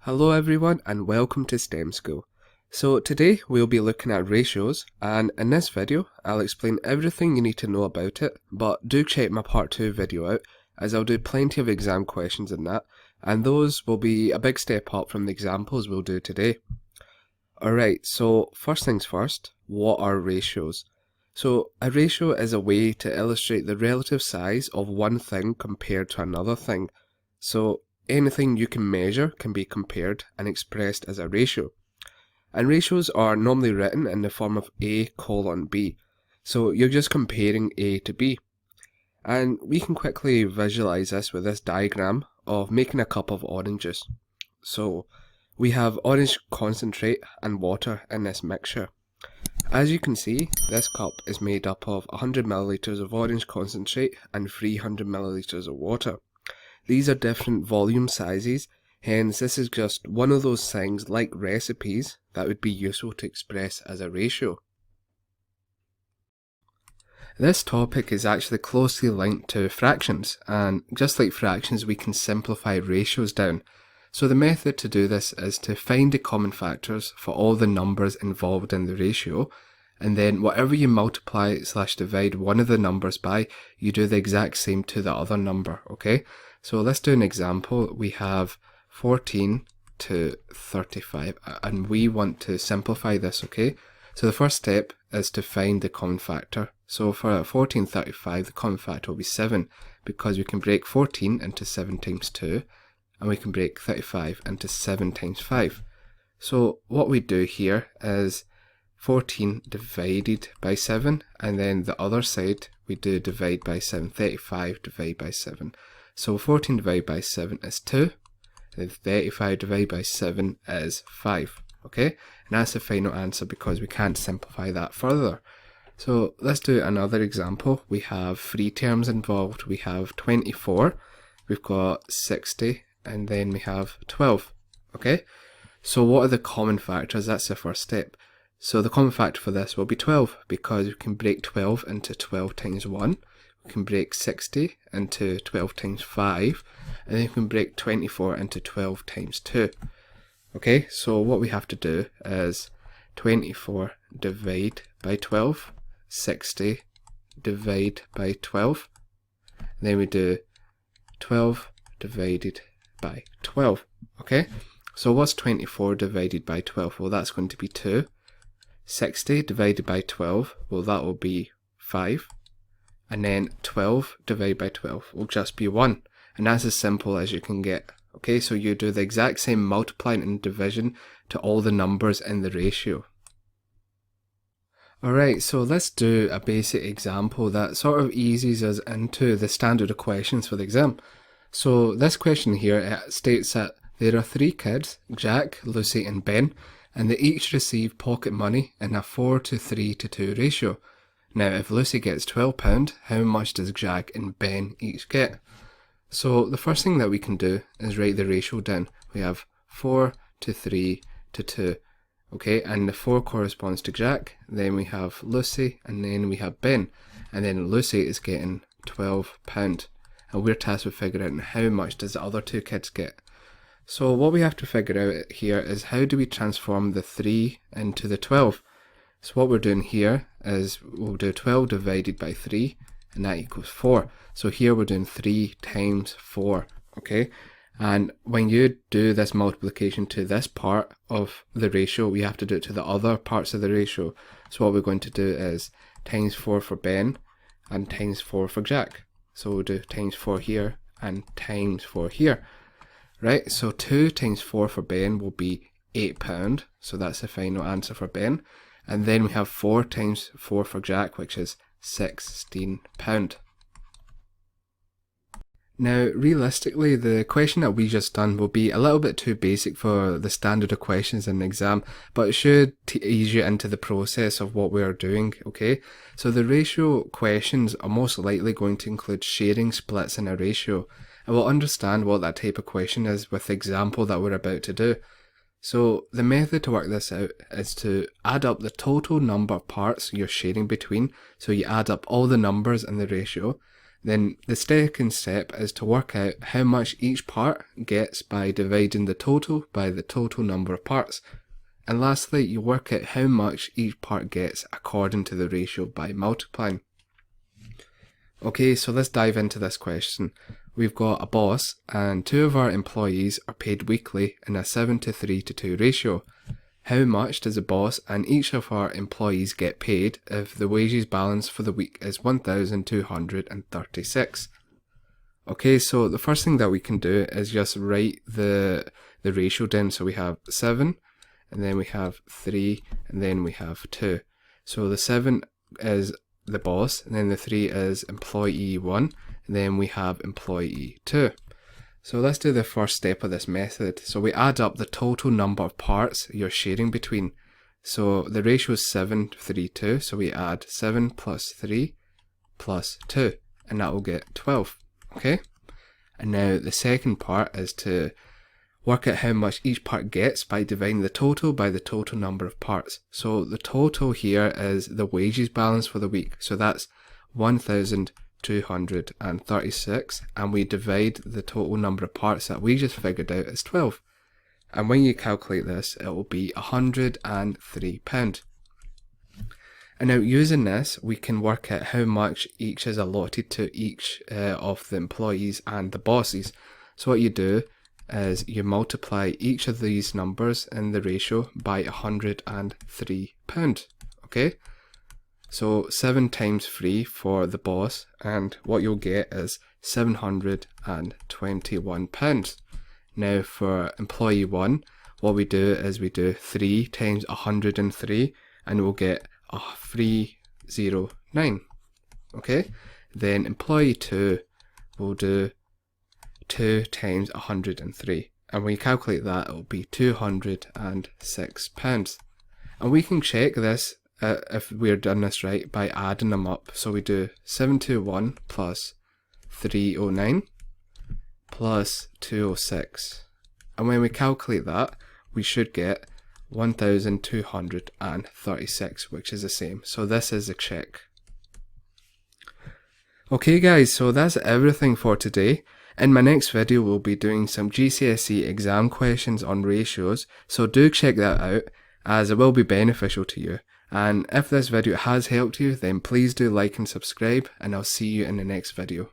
Hello everyone and welcome to STEM School. So today we'll be looking at ratios, and in this video I'll explain everything you need to know about it, but do check my part 2 video out as I'll do plenty of exam questions in that, and those will be a big step up from the examples we'll do today. Alright, so first things first, what are ratios? So a ratio is a way to illustrate the relative size of one thing compared to another thing. So anything you can measure can be compared and expressed as a ratio. And ratios are normally written in the form of A:B. So you're just comparing A to B. And we can quickly visualize this with this diagram of making a cup of oranges. So we have orange concentrate and water in this mixture. As you can see, this cup is made up of 100 milliliters of orange concentrate and 300 milliliters of water. These are different volume sizes, hence this is just one of those things like recipes that would be useful to express as a ratio. This topic is actually closely linked to fractions, and just like fractions we can simplify ratios down. So the method to do this is to find the common factors for all the numbers involved in the ratio, and then whatever you multiply/divide one of the numbers by, you do the exact same to the other number, okay? So let's do an example. We have 14 to 35 and we want to simplify this, okay? So the first step is to find the common factor. So for 14 and 35, the common factor will be 7 because we can break 14 into 7 times 2 and we can break 35 into 7 times 5. So what we do here is 14 divided by 7, and then the other side we do divide by 7, 35 divided by 7. So 14 divided by 7 is 2, and 35 divided by 7 is 5, okay? And that's the final answer because we can't simplify that further. So let's do another example. We have 3 terms involved. We have 24, we've got 60, and then we have 12, okay? So what are the common factors? That's the first step. So the common factor for this will be 12 because we can break 12 into 12 times 1. We can break 60 into 12 times 5, and then we can break 24 into 12 times 2. Okay, so what we have to do is 24 divide by 12, 60 divide by 12, and then we do 12 divided by 12. Okay, so what's 24 divided by 12? Well, that's going to be 2. 60 divided by 12, well, that will be 5. And then 12 divided by 12 will just be 1. And that's as simple as you can get. Okay, so you do the exact same multiplying and division to all the numbers in the ratio. Alright, so let's do a basic example that sort of eases us into the standard of questions for the exam. So this question here states that there are 3 kids, Jack, Lucy and Ben, and they each receive pocket money in a 4:3:2 ratio. Now if Lucy gets £12, how much does Jack and Ben each get? So the first thing that we can do is write the ratio down. We have 4:3:2, okay, and the 4 corresponds to Jack, then we have Lucy, and then we have Ben, and then Lucy is getting £12, and we're tasked with figuring out how much does the other 2 kids get. So what we have to figure out here is how do we transform the 3 into the 12? So what we're doing here is we'll do 12 divided by 3, and that equals 4. So here we're doing 3 times 4, okay? And when you do this multiplication to this part of the ratio, we have to do it to the other parts of the ratio. So what we're going to do is times 4 for Ben and times 4 for Jack. So we'll do times 4 here and times 4 here. Right, so 2 times 4 for Ben will be £8, so that's the final answer for Ben. And then we have 4 times 4 for Jack, which is £16. Now, realistically, the question that we just done will be a little bit too basic for the standard of questions in the exam, but it should ease you into the process of what we are doing, okay? So the ratio questions are most likely going to include sharing splits in a ratio, and we'll understand what that type of question is with the example that we're about to do. So the method to work this out is to add up the total number of parts you're sharing between. So you add up all the numbers in the ratio, Then the second step is to work out how much each part gets by dividing the total by the total number of parts. And lastly, you work out how much each part gets according to the ratio by multiplying. Okay, so let's dive into this question. We've got a boss and 2 of our employees are paid weekly in a 7:3:2 ratio. How much does the boss and each of our employees get paid if the wages balance for the week is 1,236? Okay, so the first thing that we can do is just write the ratio down. So we have 7, and then we have 3, and then we have 2. So the 7 is the boss, and then the 3 is employee 1, and then we have employee 2. So let's do the first step of this method. So we add up the total number of parts you're sharing between. So the ratio is 7:3:2, so we add 7 plus 3 plus 2, and that will get 12. Okay? And now the second part is to work out how much each part gets by dividing the total by the total number of parts. So the total here is the wages balance for the week. So that's 1,236, and we divide the total number of parts that we just figured out as 12. And when you calculate this, it will be £103. And now using this, we can work out how much each is allotted to each of the employees and the bosses. So what you do is you multiply each of these numbers in the ratio by £103. Okay? So 7 times 3 for the boss, and what you'll get is £721. Now for employee 1, what we do is we do 3 times 103, and we'll get 309. Okay? Then employee 2 will do 2 times 103, and when you calculate that, it will be £206. And we can check this if we're done this right by adding them up. So we do 721 plus 309 plus 206, and when we calculate that, we should get 1,236, which is the same. So this is a check. Okay guys, so that's everything for today. In my next video, we'll be doing some GCSE exam questions on ratios, so do check that out, as it will be beneficial to you. And if this video has helped you, then please do like and subscribe, and I'll see you in the next video.